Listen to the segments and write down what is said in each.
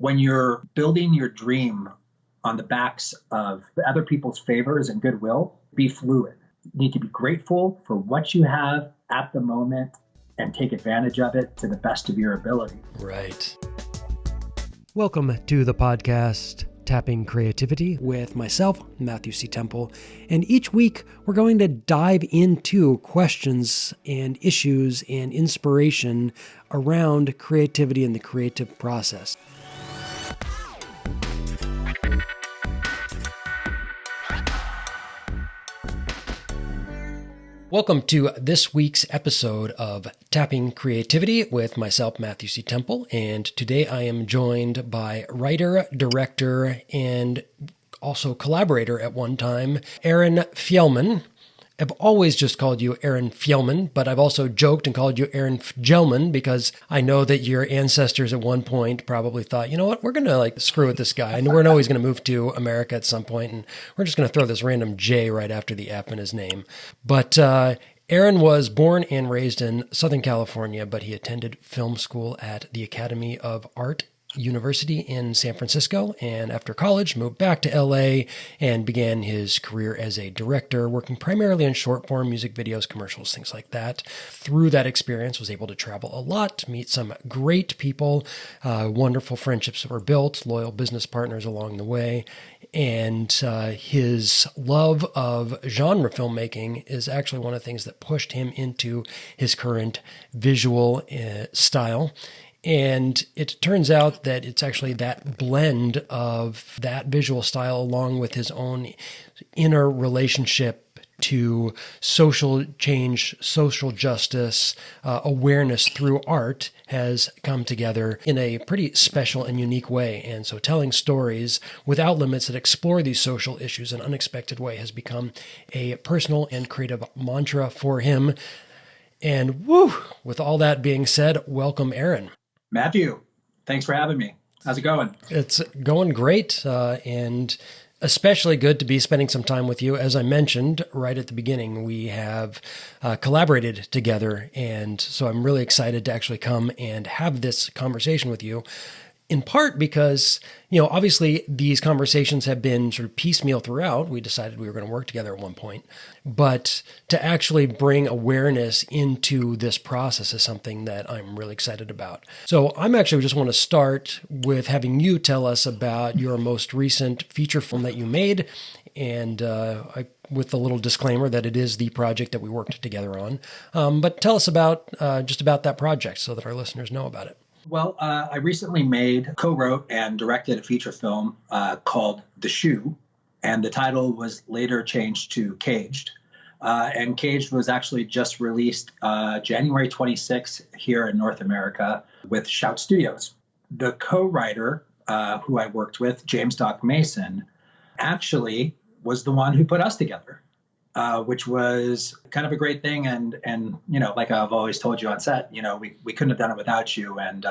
When you're building your dream on the backs of other people's favors and goodwill, be fluid. You need to be grateful for what you have at the moment and take advantage of it to the best of your ability. Right. Welcome to the podcast, Tapping Creativity, with myself, Matthew C. Temple. And each week, we're going to dive into questions and issues and inspiration around creativity and the creative process. Welcome to this week's episode of Tapping Creativity with myself, Matthew C. Temple, and today I am joined by writer, director, and also collaborator at one time, Aaron Fjellman. I've always just called you Aaron Fjellman, but I've also joked and called you Aaron Fjellman because I know that your ancestors at one point probably thought, you know what, we're going to screw with this guy, and we're always going to move to America at some point, and we're just going to throw this random J right after the F in his name. But Aaron was born and raised in Southern California, but he attended film school at the Academy of Art University in San Francisco, and after college moved back to LA and began his career as a director, working primarily in short form music videos, commercials, things like that. Through that experience, was able to travel a lot, meet some great people, wonderful friendships were built, loyal business partners along the way, and his love of genre filmmaking is actually one of the things that pushed him into his current visual style. And it turns out that it's actually that blend of that visual style along with his own inner relationship to social change, social justice, awareness through art has come together in a pretty special and unique way. And so telling stories without limits that explore these social issues in an unexpected way has become a personal and creative mantra for him. And with all that being said, welcome, Aaron. Matthew, thanks for having me. How's it going? It's going great, and especially good to be spending some time with you. As I mentioned right at the beginning, we have collaborated together, and so I'm really excited to actually come and have this conversation with you. In part because, obviously these conversations have been sort of piecemeal throughout. We decided we were going to work together at one point, but to actually bring awareness into this process is something that I'm really excited about. So I'm actually just want to start with having you tell us about your most recent feature film that you made, and with a little disclaimer that it is the project that we worked together on. But tell us about just about that project so that our listeners know about it. Well, I recently co-wrote and directed a feature film called The Shoe, and the title was later changed to Caged. And Caged was actually just released January 26th here in North America with Shout Studios. The co-writer who I worked with, James Doc Mason, actually was the one who put us together. Which was kind of a great thing. And like I've always told you on set, we couldn't have done it without you. And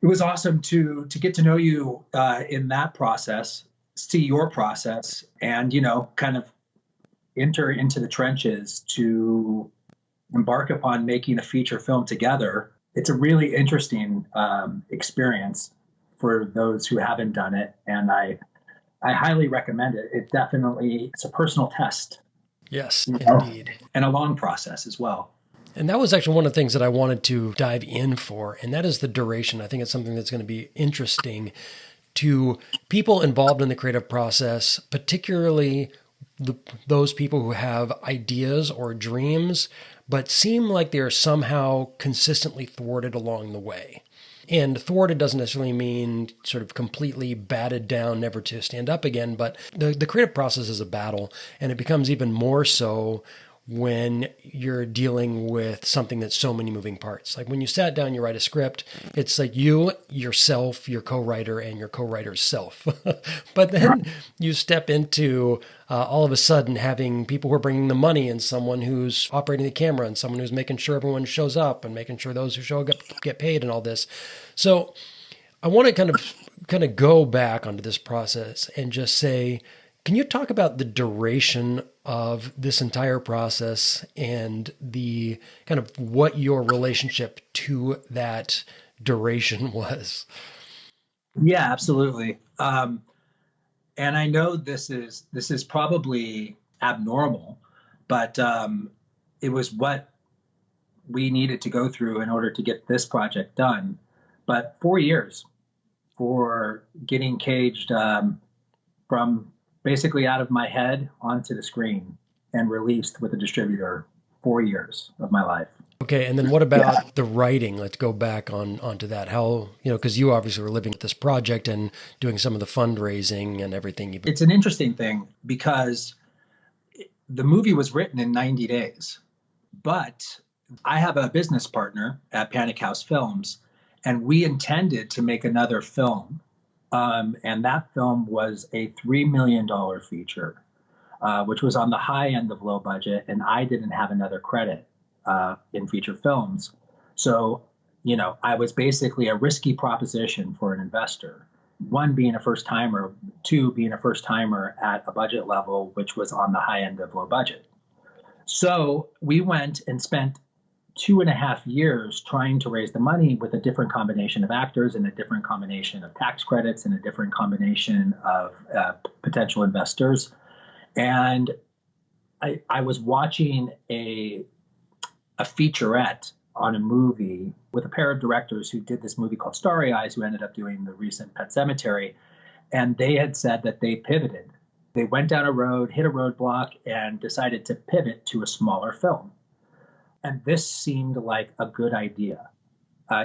it was awesome to get to know you in that process, see your process, and, kind of enter into the trenches to embark upon making a feature film together. It's a really interesting experience for those who haven't done it. And I highly recommend it. It's a personal test. Yes, indeed. And a long process as well. And that was actually one of the things that I wanted to dive in for, and that is the duration. I think it's something that's going to be interesting to people involved in the creative process, particularly those people who have ideas or dreams, but seem like they are somehow consistently thwarted along the way. And thwarted doesn't necessarily mean sort of completely batted down, never to stand up again, but the creative process is a battle, and it becomes even more so when you're dealing with something that's so many moving parts. Like when you sat down, you write a script, it's like you, yourself, your co-writer, and your co-writer's self. But then you step into all of a sudden having people who are bringing the money and someone who's operating the camera and someone who's making sure everyone shows up and making sure those who show up get paid and all this. So I want to kind of go back onto this process and just say, can you talk about the duration of this entire process and the kind of what your relationship to that duration was? Yeah, absolutely. And I know this is probably abnormal, but it was what we needed to go through in order to get this project done. But 4 years for getting Caged from basically out of my head onto the screen and released with a distributor. 4 years of my life. Okay, and then what Yeah, about the writing? Let's go back onto that. How, because you obviously were living with this project and doing some of the fundraising and everything. it's an interesting thing because the movie was written in 90 days, but I have a business partner at Panic House Films, and we intended to make another film. And that film was a $3 million feature, which was on the high end of low budget, and I didn't have another credit in feature films. So, I was basically a risky proposition for an investor. One being a first timer, two being a first timer at a budget level, which was on the high end of low budget. So we went and spent 2.5 years trying to raise the money with a different combination of actors and a different combination of tax credits and a different combination of potential investors. And I was watching a featurette on a movie with a pair of directors who did this movie called Starry Eyes, who ended up doing the recent Pet Cemetery. And they had said that they pivoted. They went down a road, hit a roadblock, and decided to pivot to a smaller film. And this seemed like a good idea,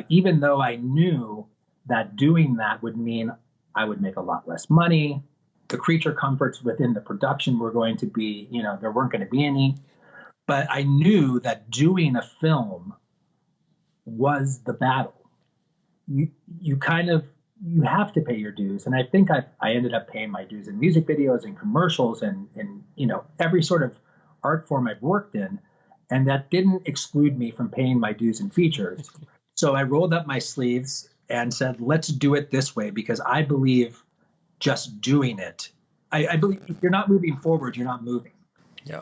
even though I knew that doing that would mean I would make a lot less money. The creature comforts within the production were going to be, there weren't going to be any. But I knew that doing a film was the battle. You kind of you have to pay your dues, and I think I ended up paying my dues in music videos and commercials and every sort of art form I've worked in, and that didn't exclude me from paying my dues in features. So I rolled up my sleeves and said, let's do it this way, because I believe just doing it. I believe if you're not moving forward, you're not moving. Yeah.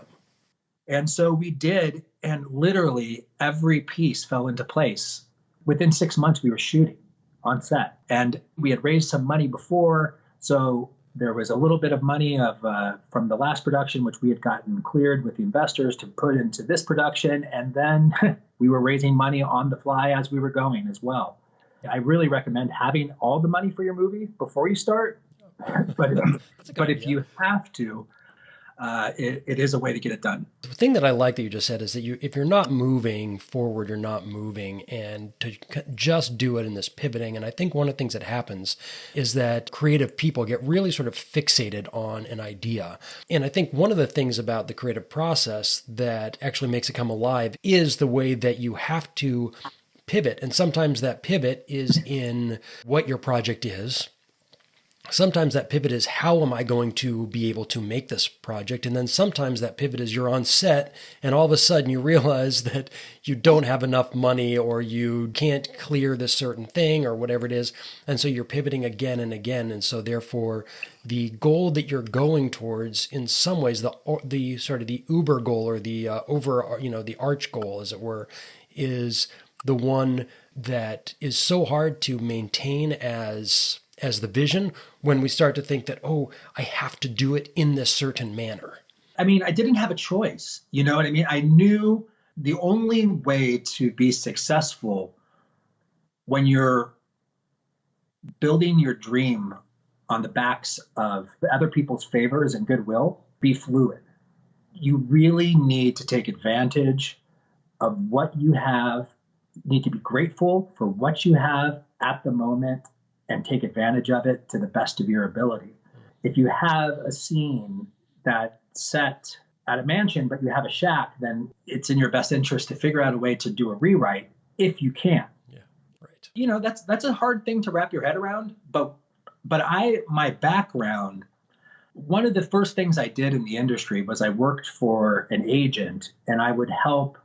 And so we did, and literally every piece fell into place. Within 6 months, we were shooting on set, and we had raised some money before. So there was a little bit of money from the last production, which we had gotten cleared with the investors to put into this production. And then we were raising money on the fly as we were going as well. I really recommend having all the money for your movie before you start. but if you have to, it is a way to get it done. The thing that I like that you just said is that if you're not moving forward, you're not moving, and to just do it in this pivoting. And I think one of the things that happens is that creative people get really sort of fixated on an idea. And I think one of the things about the creative process that actually makes it come alive is the way that you have to pivot. And sometimes that pivot is in what your project is. Sometimes that pivot is, how am I going to be able to make this project? And then sometimes that pivot is you're on set and all of a sudden you realize that you don't have enough money or you can't clear this certain thing or whatever it is. And so you're pivoting again and again. And so therefore the goal that you're going towards, in some ways, the sort of the uber goal, or the the arch goal, as it were, is the one that is so hard to maintain as the vision, when we start to think that, oh, I have to do it in this certain manner. I mean, I didn't have a choice. You know what I mean? I knew the only way to be successful when you're building your dream on the backs of other people's favors and goodwill, be fluid. You really need to take advantage of what you have. You need to be grateful for what you have at the moment and take advantage of it to the best of your ability. If you have a scene that's set at a mansion, but you have a shack, then it's in your best interest to figure out a way to do a rewrite if you can. Yeah, right. That's a hard thing to wrap your head around. But my background, one of the first things I did in the industry was I worked for an agent, and I would help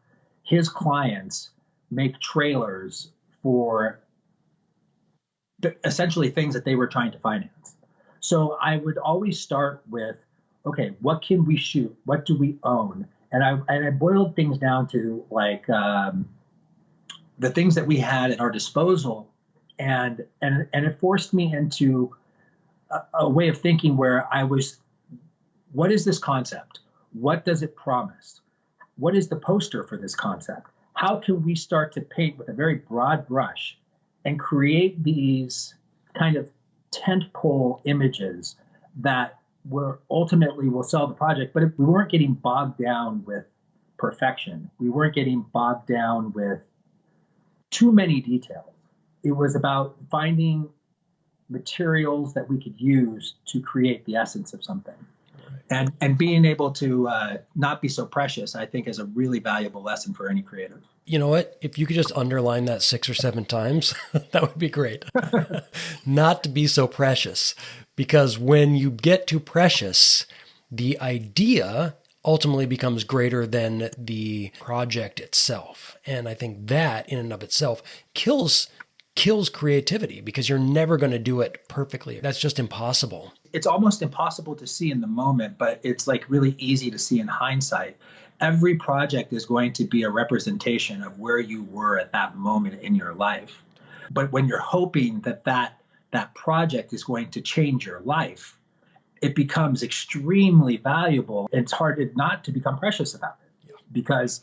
his clients make trailers for essentially things that they were trying to finance. So I would always start with, okay, what can we shoot? What do we own? And I boiled things down to like the things that we had at our disposal And it forced me into a way of thinking where I was, what is this concept? What does it promise? What is the poster for this concept? How can we start to paint with a very broad brush and create these kind of tentpole images that were ultimately will sell the project? But if we weren't getting bogged down with perfection, we weren't getting bogged down with too many details. It was about finding materials that we could use to create the essence of something. And being able to not be so precious, I think, is a really valuable lesson for any creative. You know what? If you could just underline that 6 or 7 times, that would be great. Not to be so precious. Because when you get too precious, the idea ultimately becomes greater than the project itself. And I think that in and of itself kills creativity, because you're never going to do it perfectly. That's just impossible. It's almost impossible to see in the moment, but it's like really easy to see in hindsight. Every project is going to be a representation of where you were at that moment in your life. But when you're hoping that project is going to change your life, it becomes extremely valuable. It's hard not to become precious about it, because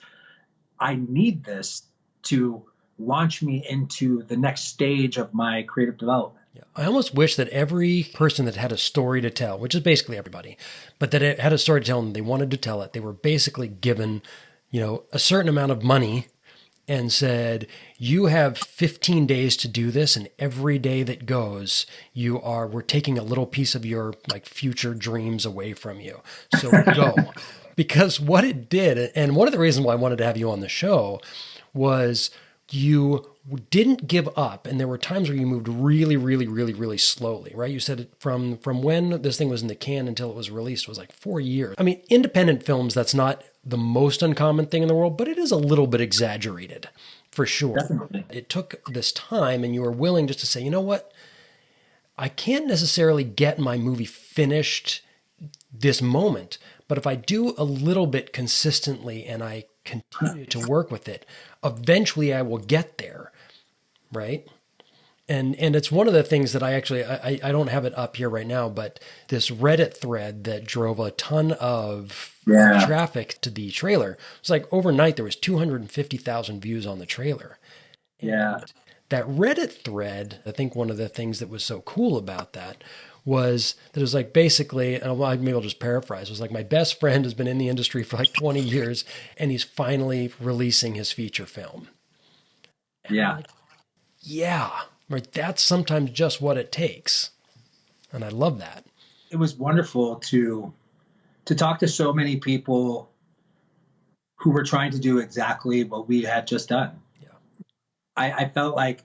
I need this to launch me into the next stage of my creative development. Yeah. I almost wish that every person that had a story to tell, which is basically everybody, but that it had a story to tell and they wanted to tell it, they were basically given, a certain amount of money and said, you have 15 days to do this, and every day that goes, we're taking a little piece of your future dreams away from you. So go. Because what it did, and one of the reasons why I wanted to have you on the show, was you didn't give up, and there were times where you moved really, really, really, really slowly, right? You said from when this thing was in the can until it was released was 4 years. I mean, independent films, that's not the most uncommon thing in the world, but it is a little bit exaggerated, for sure. Definitely. It took this time, and you were willing just to say, you know what? I can't necessarily get my movie finished this moment, but if I do a little bit consistently and I continue to work with it, eventually I will get there, right? And it's one of the things that I don't have it up here right now, but this Reddit thread that drove a ton of traffic to the trailer. It's overnight there was 250,000 views on the trailer. Yeah. And that Reddit thread, I think one of the things that was so cool about that was that it was basically, and maybe I'll just paraphrase, it was my best friend has been in the industry for 20 years and he's finally releasing his feature film. And yeah. Yeah, right. That's sometimes just what it takes. And I love that. It was wonderful to talk to so many people who were trying to do exactly what we had just done. Yeah. I felt like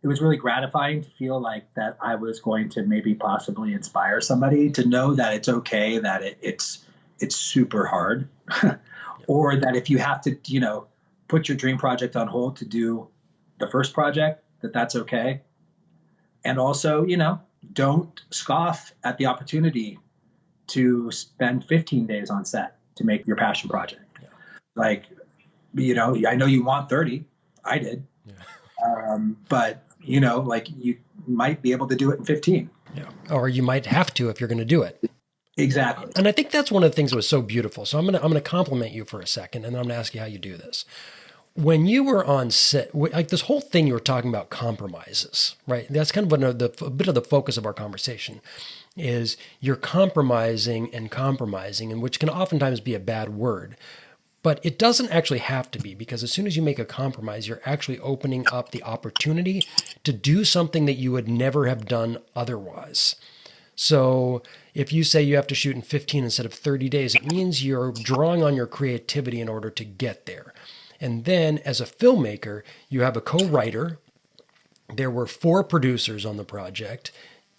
it was really gratifying to feel like that I was going to maybe possibly inspire somebody to know that it's okay, that it's super hard, or that if you have to, put your dream project on hold to do the first project, that's okay. And also, don't scoff at the opportunity to spend 15 days on set to make your passion project. Yeah. I know you want 30. I did. Yeah. But, you might be able to do it in 15. Yeah. Or you might have to if you're going to do it. Exactly. And I think that's one of the things that was so beautiful. So I'm going to compliment you for a second, and then I'm going to ask you how you do this. When you were on set, this whole thing you were talking about compromises, right? That's kind of a bit of the focus of our conversation is you're compromising, and which can oftentimes be a bad word. But it doesn't actually have to be, because as soon as you make a compromise, you're actually opening up the opportunity to do something that you would never have done otherwise. So if you say you have to shoot in 15 instead of 30 days, it means you're drawing on your creativity in order to get there. And then as a filmmaker, you have a co-writer. There were 4 producers on the project.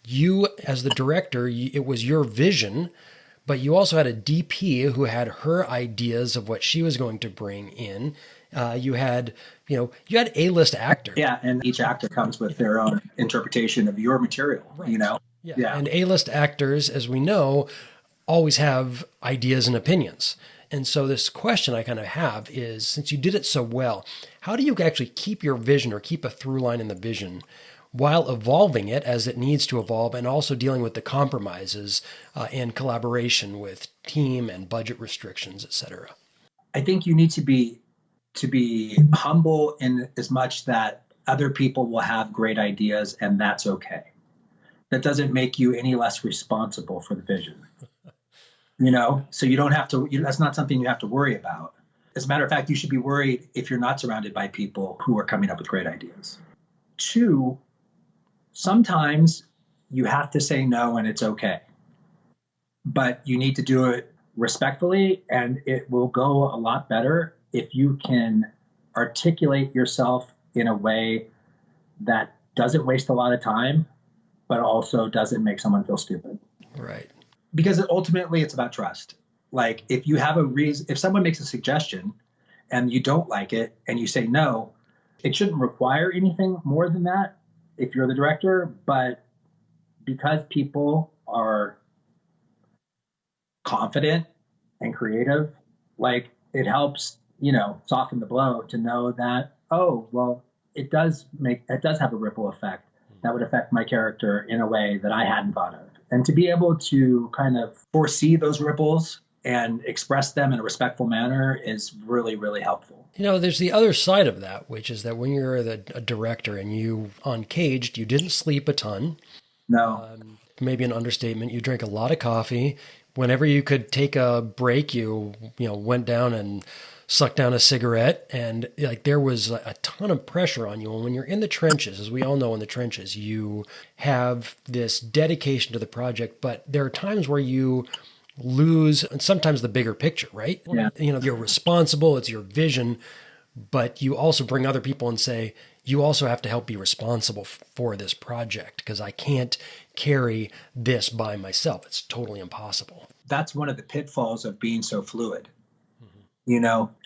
You, as the director, it was your vision, but you also had a DP who had her ideas of what she was going to bring in. You had A-list actors. Yeah, and each actor comes with their own interpretation of your material, right. Yeah. And A-list actors, as we know, always have ideas and opinions. And so this question I kind of have is, since you did it so well, how do you actually keep your vision or keep a through line in the vision while evolving it as it needs to evolve, and also dealing with the compromises and collaboration with team and budget restrictions, et cetera? I think you need to be humble in as much that other people will have great ideas, and that's okay. That doesn't make you any less responsible for the vision. So you don't have to, that's not something you have to worry about. As a matter of fact, you should be worried if you're not surrounded by people who are coming up with great ideas. 2, sometimes you have to say no, and it's okay. But you need to do it respectfully, and it will go a lot better if you can articulate yourself in a way that doesn't waste a lot of time, but also doesn't make someone feel stupid. Right. Because ultimately it's about trust. Like, if you have a reason, if someone makes a suggestion and you don't like it and you say no, it shouldn't require anything more than that if you're the director. But because people are confident and creative, like, it helps, soften the blow to know that, oh, well, it does have a ripple effect that would affect my character in a way that I hadn't thought of. And to be able to kind of foresee those ripples and express them in a respectful manner is really, really helpful. There's the other side of that, which is that when you're a director and you on Caged, you didn't sleep a ton. No. Maybe an understatement. You drank a lot of coffee. Whenever you could take a break, you went down and sucked down a cigarette, and there was a ton of pressure on you. And when you're in the trenches, as we all know in the trenches, you have this dedication to the project, but there are times where you lose, and sometimes the bigger picture, right? Yeah. You're responsible, it's your vision, but you also bring other people and say, you also have to help be responsible for this project, because I can't carry this by myself. It's totally impossible. That's one of the pitfalls of being so fluid.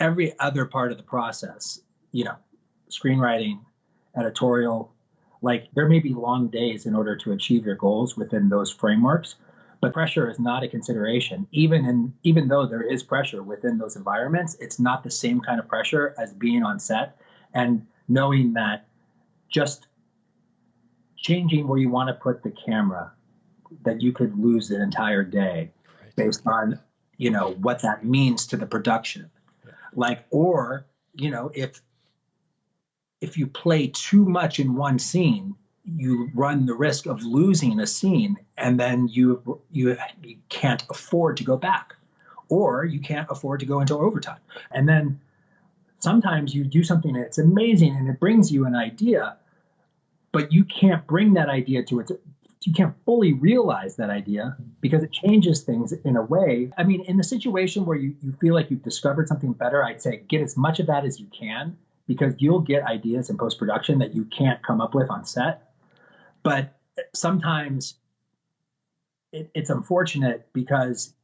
Every other part of the process, screenwriting, editorial, there may be long days in order to achieve your goals within those frameworks, but pressure is not a consideration. Even though there is pressure within those environments, it's not the same kind of pressure as being on set and knowing that just changing where you want to put the camera, that you could lose an entire day based on what that means to the production. Or if you play too much in one scene, you run the risk of losing a scene, and then you can't afford to go back, or you can't afford to go into overtime. And then sometimes you do something that's amazing and it brings you an idea, but you can't bring that idea you can't fully realize that idea because it changes things in a way. I mean, in the situation where you feel like you've discovered something better, I'd say get as much of that as you can, because you'll get ideas in post-production that you can't come up with on set. But sometimes it's unfortunate because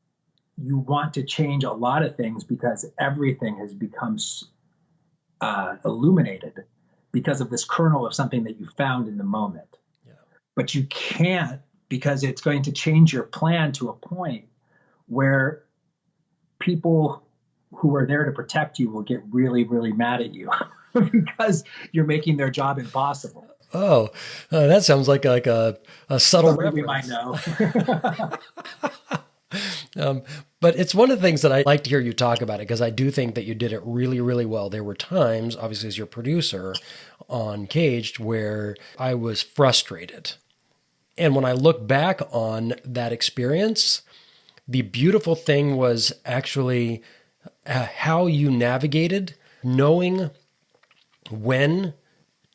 you want to change a lot of things because everything has become illuminated because of this kernel of something that you found in the moment. But you can't, because it's going to change your plan to a point where people who are there to protect you will get really, really mad at you because you're making their job impossible. Oh, that sounds like a subtle reference. We might know. But it's one of the things that I like to hear you talk about it, because I do think that you did it really, really well. There were times, obviously, as your producer on Caged, where I was frustrated. And when I look back on that experience, the beautiful thing was actually how you navigated knowing when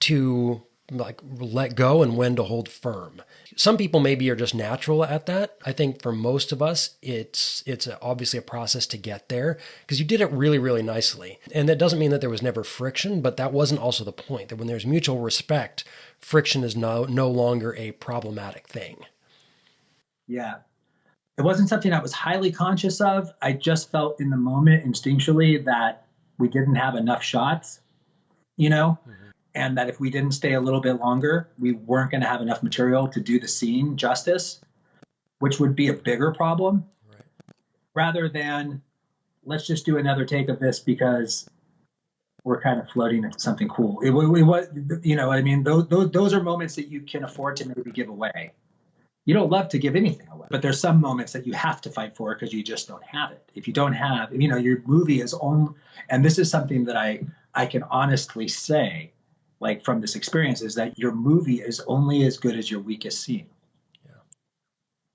to let go and when to hold firm. Some people maybe are just natural at that. I think for most of us, it's obviously a process to get there, because you did it really, really nicely. And that doesn't mean that there was never friction, but that wasn't also the point, that when there's mutual respect, friction is no longer a problematic thing. Yeah. It wasn't something I was highly conscious of. I just felt in the moment instinctually that we didn't have enough shots, Mm-hmm. And that if we didn't stay a little bit longer, we weren't going to have enough material to do the scene justice, which would be a bigger problem. Right. Rather than let's just do another take of this because we're kind of floating into something cool. It was, you know, I mean, those are moments that you can afford to maybe give away. You don't love to give anything away, but there's some moments that you have to fight for because you just don't have it. If you don't have, you know, your movie is only, and this is something that I can honestly say, like from this experience, is that your movie is only as good as your weakest scene. Yeah.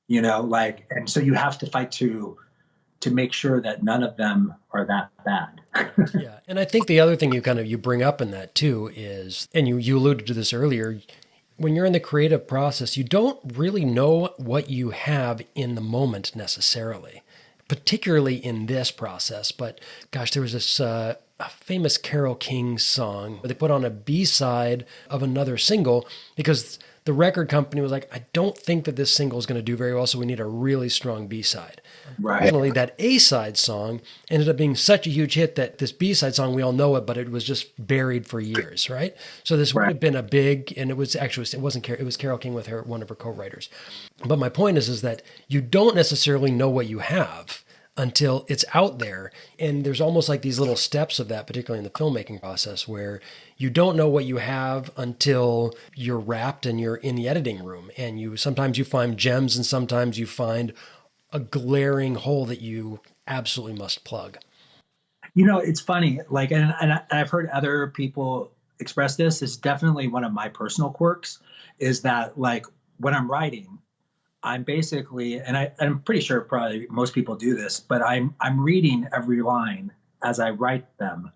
You know, like, and so you have to fight to make sure that none of them are that bad. Yeah. And I think the other thing you bring up in that too is, and you alluded to this earlier, when you're in the creative process, you don't really know what you have in the moment necessarily, particularly in this process. But gosh, there was this a famous Carole King song where they put on a B-side of another single because the record company was like, I don't think that this single is going to do very well, so we need a really strong B-side. Right. Unfortunately, that A-side song ended up being such a huge hit that this B-side song, we all know it, but it was just buried for years, right? So this would have been a big, and it was actually, it was Carole King with one of her co-writers. But my point is that you don't necessarily know what you have until it's out there. And there's almost like these little steps of that, particularly in the filmmaking process, where you don't know what you have until you're wrapped and you're in the editing room. And sometimes you find gems and sometimes you find a glaring hole that you absolutely must plug. You know, it's funny, like, and I've heard other people express this. It's definitely one of my personal quirks is that, like, when I'm writing, I'm basically, and I'm pretty sure probably most people do this, but I'm reading every line as I write them.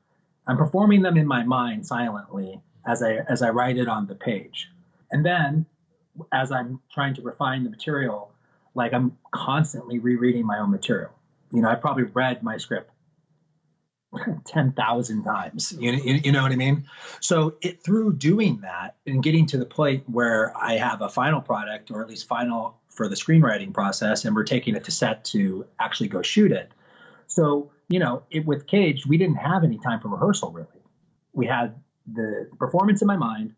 I'm performing them in my mind silently as I write it on the page. And then as I'm trying to refine the material, like I'm constantly rereading my own material. You know, I probably read my script 10,000 times. You know what I mean? So through doing that and getting to the point where I have a final product, or at least final for the screenwriting process, and we're taking it to set to actually go shoot it. So, you know, with Cage, we didn't have any time for rehearsal, really. We had the performance in my mind.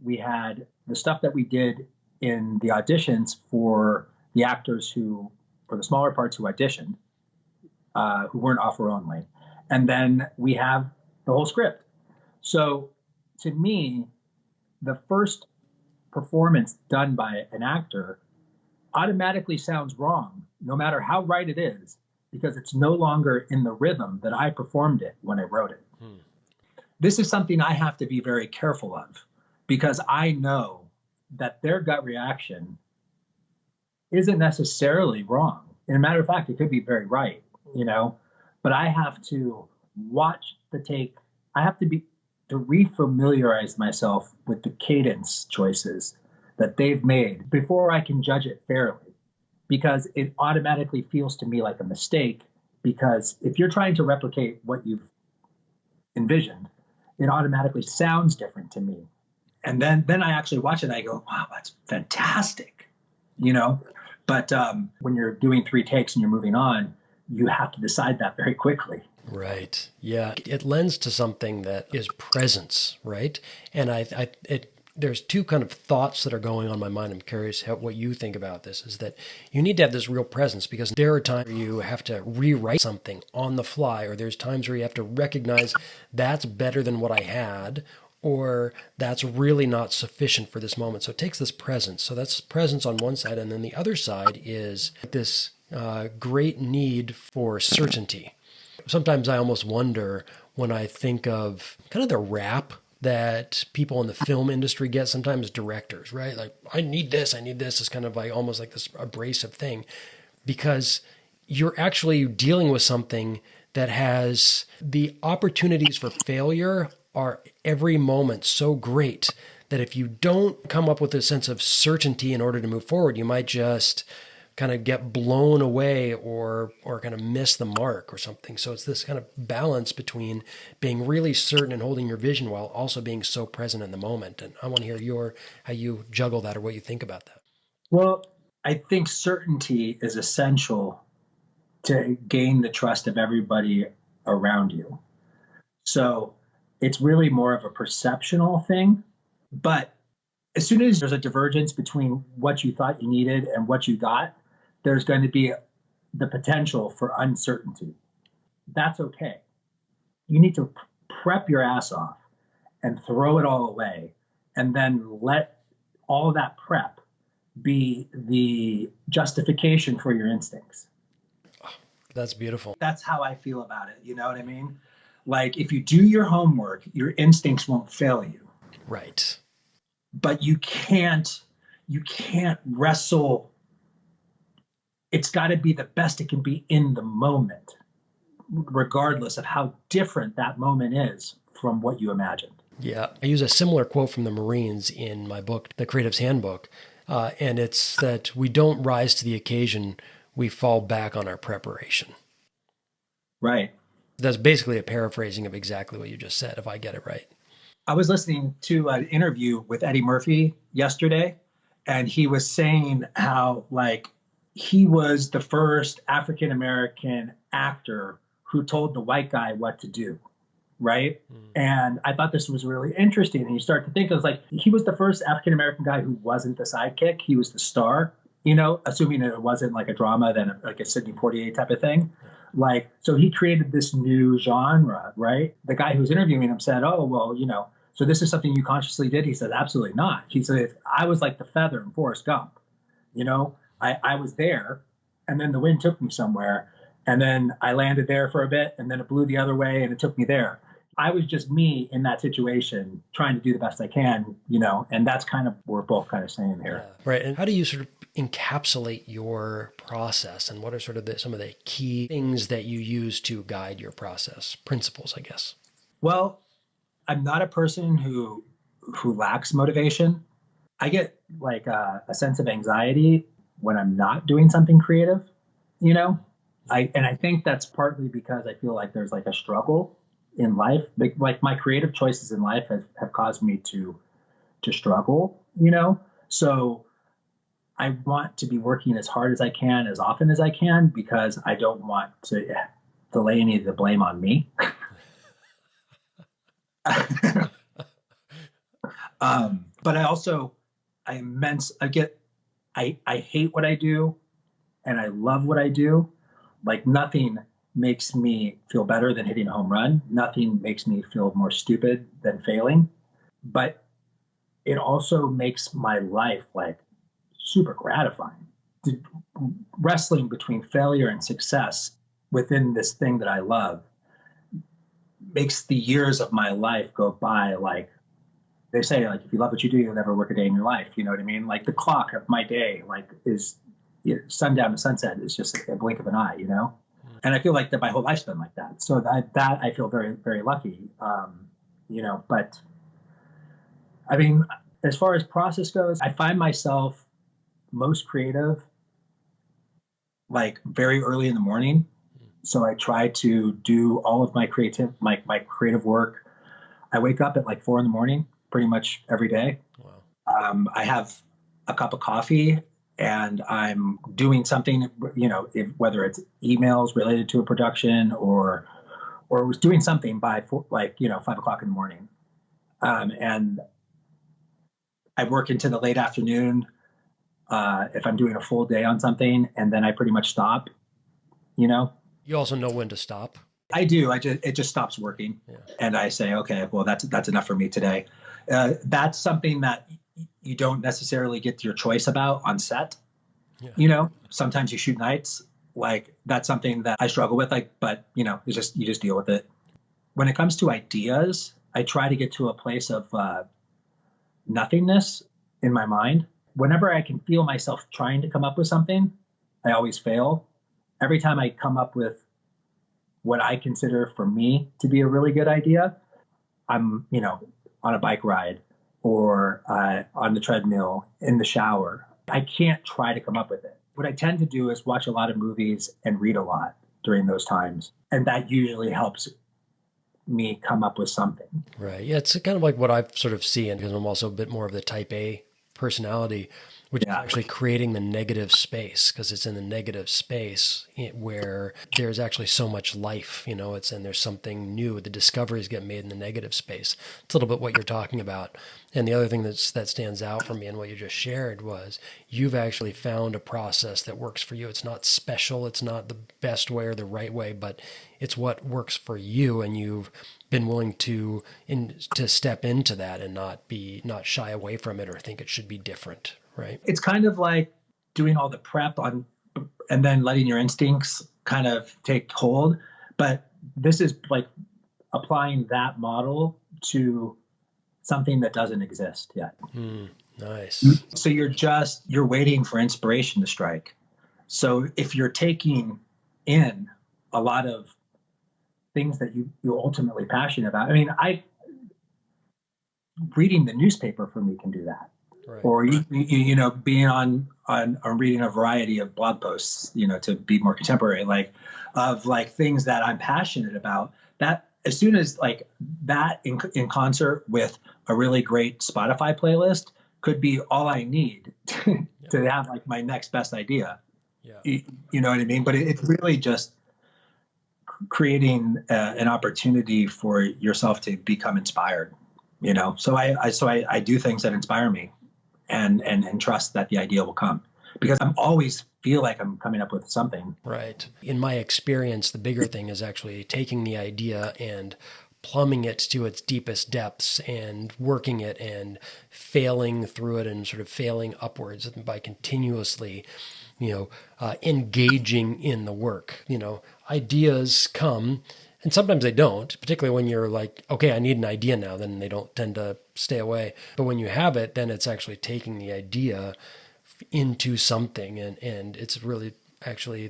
We had the stuff that we did in the auditions for the actors for the smaller parts who auditioned, who weren't offer only. And then we have the whole script. So to me, the first performance done by an actor automatically sounds wrong, no matter how right it is, because it's no longer in the rhythm that I performed it when I wrote it. This is something I have to be very careful of, because I know that their gut reaction isn't necessarily wrong. And a matter of fact, it could be very right, you know, but I have to watch the take. I have to refamiliarize myself with the cadence choices that they've made before I can judge it fairly, because it automatically feels to me like a mistake. Because if you're trying to replicate what you've envisioned, it automatically sounds different to me. And then I actually watch it and I go, wow, that's fantastic, you know? But when you're doing 3 takes and you're moving on, you have to decide that very quickly. Right. Yeah. It lends to something that is presence, right? And there's 2 kind of thoughts that are going on in my mind. I'm curious what you think about this, is that you need to have this real presence, because there are times where you have to rewrite something on the fly, or there's times where you have to recognize that's better than what I had, or that's really not sufficient for this moment. So it takes this presence. So that's presence on one side. And then the other side is this great need for certainty. Sometimes I almost wonder, when I think of kind of the rap that people in the film industry get, sometimes directors, right? Like, I need this. It's kind of like almost like this abrasive thing, because you're actually dealing with something that has the opportunities for failure are every moment so great that if you don't come up with a sense of certainty in order to move forward, you might just kind of get blown away or kind of miss the mark or something. So it's this kind of balance between being really certain and holding your vision while also being so present in the moment. And I want to hear how you juggle that, or what you think about that. Well, I think certainty is essential to gain the trust of everybody around you. So it's really more of a perceptual thing. But as soon as there's a divergence between what you thought you needed and what you got, there's going to be the potential for uncertainty. that's okay. You need to prep your ass off and throw it all away, and then let all that prep be the justification for your instincts. That's beautiful. That's how I feel about it. You know what I mean? Like, if you do your homework, your instincts won't fail you. Right. But you can't wrestle. It's got to be the best it can be in the moment, regardless of how different that moment is from what you imagined. Yeah. I use a similar quote from the Marines in my book, The Creative's Handbook. And it's that we don't rise to the occasion, we fall back on our preparation. Right. That's basically a paraphrasing of exactly what you just said, if I get it right. I was listening to an interview with Eddie Murphy yesterday, and he was saying how, like, he was the first African-American actor who told the white guy what to do. Right. And I thought this was really interesting. And you start to think, it was like, he was the first African-American guy who wasn't the sidekick. He was the star, assuming that it wasn't like a drama, then like a Sidney Poitier type of thing. Like, so he created this new genre, right? The guy who was interviewing him said, oh, well, so this is something you consciously did? He said, absolutely not. He said, I was like the feather in Forrest Gump. I was there, and then the wind took me somewhere, and then I landed there for a bit, and then it blew the other way, and it took me there. I was just me in that situation, trying to do the best I can, and that's kind of what we're both kind of saying here. Yeah. Right. And how do you sort of encapsulate your process, and what are sort of some of the key things that you use to guide your process? Principles, I guess. Well, I'm not a person who lacks motivation. I get like a sense of anxiety when I'm not doing something creative, I think that's partly because I feel like there's like a struggle in life. Like my creative choices in life have caused me to struggle, So I want to be working as hard as I can, as often as I can, because I don't want to lay any of the blame on me. But I hate what I do and I love what I do. Like, nothing makes me feel better than hitting a home run. Nothing makes me feel more stupid than failing. But it also makes my life like super gratifying. Wrestling between failure and success within this thing that I love makes the years of my life go by like, they say, like, if you love what you do, you'll never work a day in your life. You know what I mean? Like, the clock of my day, like, is sundown to sunset is just a blink of an eye, And I feel like that my whole life's been like that. So that I feel very, very lucky, But I mean, as far as process goes, I find myself most creative like very early in the morning. So I try to do all of my creative work. I wake up at like 4 a.m. pretty much every day. Wow. I have a cup of coffee and I'm doing something, whether it's emails related to a production or was doing something by 5 o'clock in the morning. And I work into the late afternoon if I'm doing a full day on something, and then I pretty much stop, You also know when to stop. I do. It just stops working. Yeah. And I say, okay, well, that's enough for me today. That's something that you don't necessarily get your choice about on set. Yeah. Sometimes you shoot nights. Like, that's something that I struggle with, but you just deal with it. When it comes to ideas, I try to get to a place of nothingness in my mind. Whenever I can feel myself trying to come up with something, I always fail. Every time I come up with what I consider for me to be a really good idea, I'm, on a bike ride or on the treadmill, in the shower. I can't try to come up with it. What I tend to do is watch a lot of movies and read a lot during those times. And that usually helps me come up with something. Right. Yeah, it's kind of like what I sort of see, and because I'm also a bit more of the type A personality. which is actually creating the negative space, because it's in the negative space where there's actually so much life, and there's something new. The discoveries get made in the negative space. It's a little bit what you're talking about. And the other thing that stands out for me in what you just shared was you've actually found a process that works for you. It's not special. It's not the best way or the right way, but it's what works for you. And you've been willing to step into that and not shy away from it or think it should be different, right? It's kind of like doing all the prep and then letting your instincts kind of take hold. But this is like applying that model to something that doesn't exist yet. Nice. So you're waiting for inspiration to strike. So if you're taking in a lot of things that you're ultimately passionate about, I mean, reading the newspaper for me can do that. Right. Or being on reading a variety of blog posts, to be more contemporary, of things that I'm passionate about. That as soon as that in concert with a really great Spotify playlist could be all I need to have my next best idea. Yeah. You know what I mean? But it's really just creating an opportunity for yourself to become inspired. So I do things that inspire me, and trust that the idea will come, because I'm always feel like I'm coming up with something. Right. In my experience, the bigger thing is actually taking the idea and plumbing it to its deepest depths and working it and failing through it and sort of failing upwards by continuously, engaging in the work. Ideas come, and sometimes they don't, particularly when you're like, okay, I need an idea now, then they don't tend to stay away. But when you have it, then it's actually taking the idea into something. And it's really actually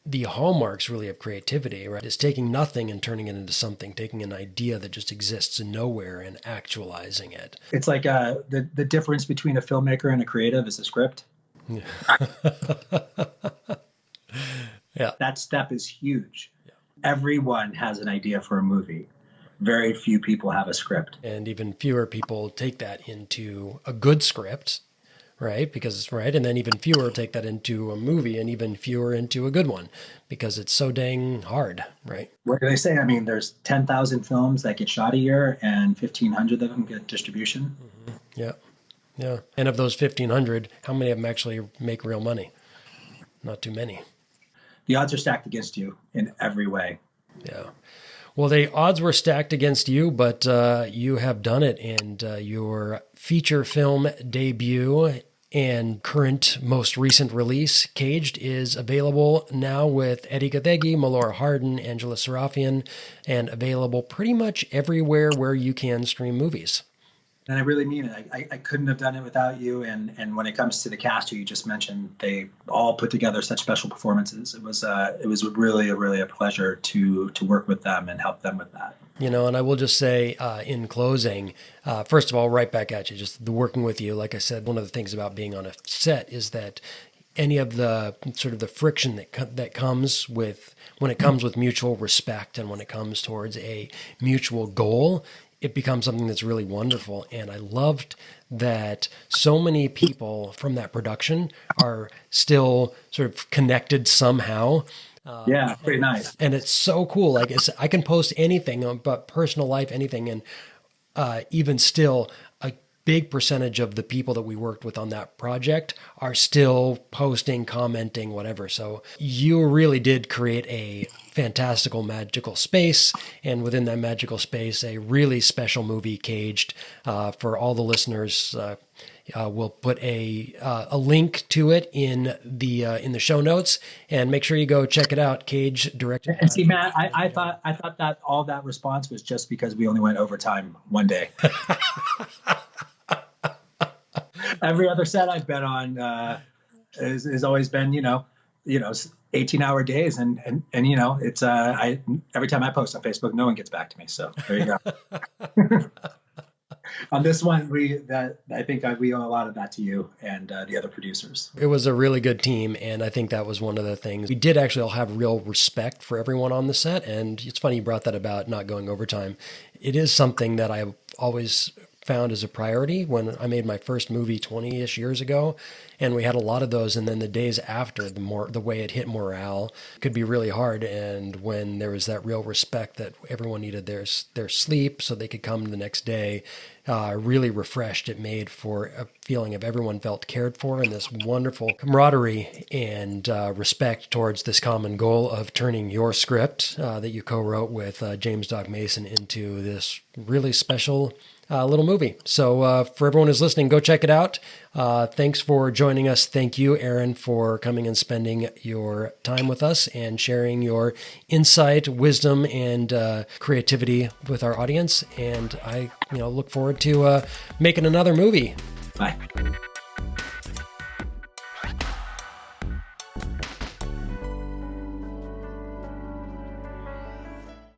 the hallmarks really of creativity, right? Is taking nothing and turning it into something, taking an idea that just exists in nowhere and actualizing it. It's like the difference between a filmmaker and a creative is a script. Yeah. Yeah. That step is huge. Yeah. Everyone has an idea for a movie. Very few people have a script. And even fewer people take that into a good script, right? And then even fewer take that into a movie, and even fewer into a good one, because it's so dang hard, right? What do they say? I mean, there's 10,000 films that get shot a year, and 1,500 of them get distribution. Mm-hmm. Yeah. Yeah. And of those 1,500, how many of them actually make real money? Not too many. The odds are stacked against you in every way. Yeah. Well, the odds were stacked against you, but you have done it. And your feature film debut and current most recent release, Caged, is available now with Edi Gathegi, Melora Hardin, Angela Sarafyan, and available pretty much everywhere where you can stream movies. And I really mean it. I couldn't have done it without you. And when it comes to the cast who you just mentioned, they all put together such special performances. It was really a pleasure to work with them and help them with that. And I will just say in closing, first of all, right back at you, just the working with you. Like I said, one of the things about being on a set is that any of the sort of the friction that comes with when it comes with mutual respect and when it comes towards a mutual goal, it becomes something that's really wonderful. And I loved that so many people from that production are still sort of connected somehow. Yeah, pretty nice. And it's so cool. Like I can post anything about personal life, anything. And even still, a big percentage of the people that we worked with on that project are still posting, commenting, whatever. So you really did create a fantastical, magical space. And within that magical space, a really special movie, Caged, for all the listeners. We'll put a link to it in the show notes, and make sure you go check it out. Cage, directed. And see, Matt, I thought that all that response was just because we only went overtime one day. Every other set I've been on has always been 18-hour days, and it's every time I post on Facebook, no one gets back to me. So there you go. On this one, I think we owe a lot of that to you and the other producers. It was a really good team, and I think that was one of the things. We did actually all have real respect for everyone on the set, and it's funny you brought that about not going overtime. It is something that I've always found as a priority when I made my first movie 20-ish years ago. And we had a lot of those. And then the days after, the way it hit morale could be really hard. And when there was that real respect that everyone needed their sleep so they could come the next day, really refreshed. It made for a feeling of everyone felt cared for and this wonderful camaraderie and respect towards this common goal of turning your script that you co-wrote with James Dog Mason into this really special little movie. So for everyone who's listening, go check it out. Thanks for joining us. Thank you, Aaron, for coming and spending your time with us and sharing your insight, wisdom, and creativity with our audience. And I look forward to making another movie. Bye.